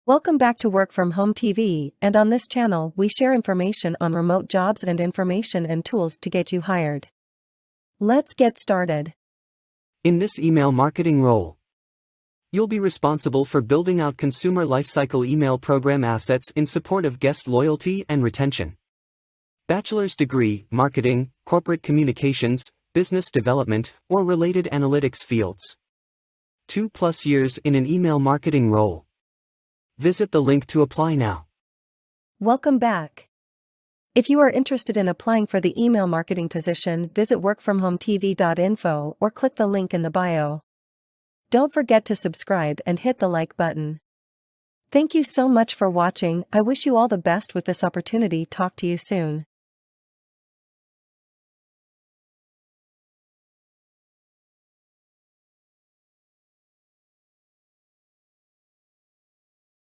Welcome back to Work From Home TV, and on this channel we share information on remote jobs and information and tools to get you hired. Let's get started. In this email marketing role, you'll be responsible for building out consumer lifecycle email program assets in support of guest loyalty and retention. Bachelor's degree, marketing, corporate communications, business development, or related analytics fields. 2+ years in an email marketing role. Visit the link to apply now. Welcome back. If you are interested in applying for the email marketing position, visit workfromhometv.info or click the link in the bio. Don't forget to subscribe and hit the like button. Thank you so much for watching. I wish you all the best with this opportunity. Talk to you soon.